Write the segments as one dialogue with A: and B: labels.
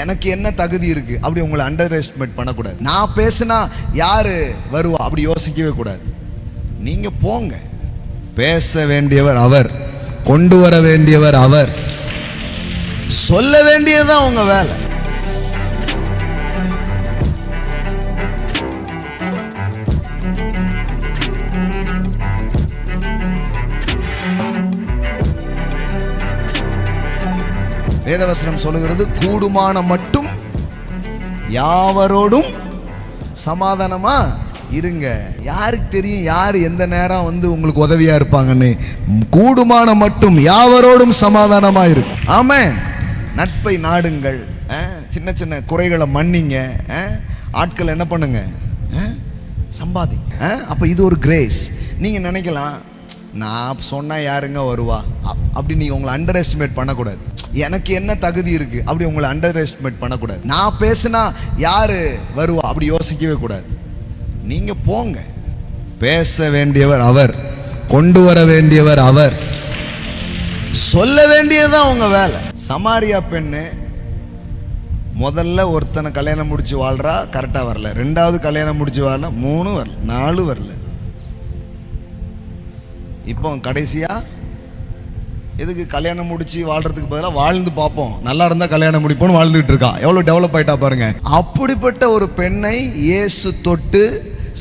A: எனக்கு என்ன தகுதி இருக்கு அப்படி உங்களை அண்டர் எஸ்டிமேட் பண்ணக்கூடாது. நான் பேசினா யாரு வருவா அப்படி யோசிக்கவே கூடாது. நீங்க போங்க. பேச வேண்டியவர் அவர், கொண்டு வர வேண்டியவர் அவர், சொல்ல வேண்டியதுதான் உங்க வேலை. வேதவசனம் சொல்லுகிறது, கூடுமான மட்டும் யாவரோடும் சமாதானமா இருங்க. யாருக்கு தெரியும் யார் எந்த நேரம் உங்களுக்கு உதவியா இருப்பாங்கன்னு? கூடுமான மட்டும் யாவரோடும் சமாதானமா இருக்கு. ஆமென். நட்பை நாடுங்கள். சின்ன சின்ன குறைகளை மன்னிங்க. ஆட்கள் என்ன பண்ணுங்க? சம்பாதி. அப்ப இது ஒரு கிரேஸ். நீங்க நினைக்கலாம், நான் சொன்னா யாருங்க வருவா அப்படி நீங்க உங்களை அண்டர் எஸ்டிமேட் பண்ணக்கூடாது. எனக்கு என்ன தகுதி இருக்கு அப்படி உங்களை அண்டர் எஸ்டிமேட் பண்ணக்கூடாது. நான் பேசினா யாரு வருவா அப்படி யோசிக்கவே கூடாது. நீங்க போங்க. பேச வேண்டியவர் அவர், கொண்டு வர வேண்டியவர் அவர், சொல்ல வேண்டியதுதான் உங்க வேலை. சமாரியா பெண்ணு முதல்ல ஒருத்தனை கல்யாணம் முடிச்சு வாழ்றா, கரெக்டா வரல. ரெண்டாவது கல்யாணம் முடிச்சு வாழ 3 வரல, 4 வரல. இப்போ கடைசியா எதுக்கு கல்யாணம் முடிச்சு வாழ்றதுக்கு பதிலாக வாழ்ந்து பார்ப்போம், நல்லா இருந்தா கல்யாணம் முடிப்போம்னு வாழ்ந்துட்டு இருக்கா. எவ்வளவு டெவலப் ஆயிட்டா பாருங்க. அப்படிப்பட்ட ஒரு பெண்ணை இயேசு தொட்டு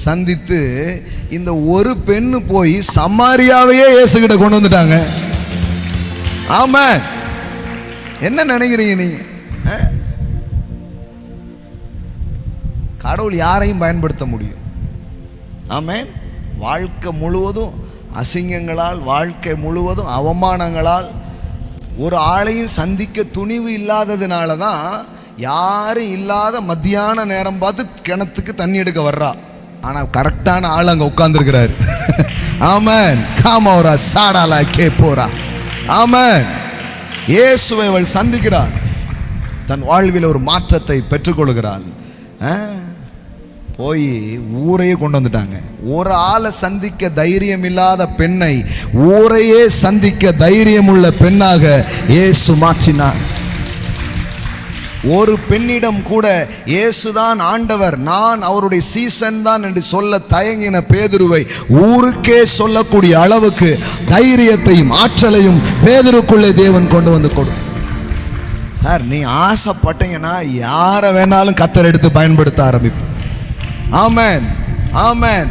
A: சந்தித்து, இந்த ஒரு பெண்ணு போய் சமாரியாவையே இயேசு கிட்ட கொண்டு வந்துட்டாங்க. ஆமா, என்ன நினைக்கிறீங்க நீங்க? கடவுள் யாரையும் பயன்படுத்த முடியும். ஆமென். வாழ்க்கை முழுவதும் அசிங்கங்களால், வாழ்க்கை முழுவதும் அவமானங்களால் ஒரு ஆளையும் சந்திக்க துணிவு இல்லாததுனால தான் யாரும் இல்லாத மத்தியான நேரம் பார்த்து கிணத்துக்கு தண்ணி எடுக்க வர்றா. ஆனா கரெக்டான ஆள் அங்க உட்கார்ந்துருக்கிறாரு. ஆமென். Gamora சாடாலா K Bora. ஆமென். இயேசுவை அவள் சந்திக்கிறாள், தன் வாழ்வில் ஒரு மாற்றத்தை பெற்றுக்கொள்கிறாள். போய் ஊரையே கொண்டு வந்துட்டாங்க. ஒரு ஆளை சந்திக்க தைரியம் இல்லாத பெண்ணை ஊரையே சந்திக்க தைரியம் உள்ள பெண்ணாக இயேசு மாற்றினார். ஒரு பெண்ணிடம் கூட இயேசுதான் ஆண்டவர், நான் அவருடைய சீசன் தான் என்று சொல்ல தயங்கின பேதுருவை ஊருக்கே சொல்லக்கூடிய அளவுக்கு தைரியத்தையும் ஆற்றலையும் பேதுருக்குள்ளே தேவன் கொண்டு வந்து கொடு. சார், நீ ஆசைப்பட்டீங்கன்னா யாரை வேணாலும் கத்தர் எடுத்து பயன்படுத்த ஆரம்பிப்போம். ஆமென். ஆமென்.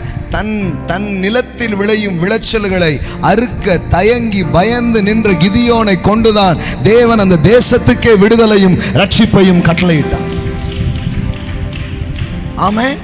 A: தன் நிலத்தில் விளையும் விளைச்சல்களை அறுக்க தயங்கி பயந்து நின்ற கிதியோனை கொண்டுதான் தேவன் அந்த தேசத்துக்கே விடுதலையும் ரட்சிப்பையும் கட்டளையிட்டார். ஆமென்.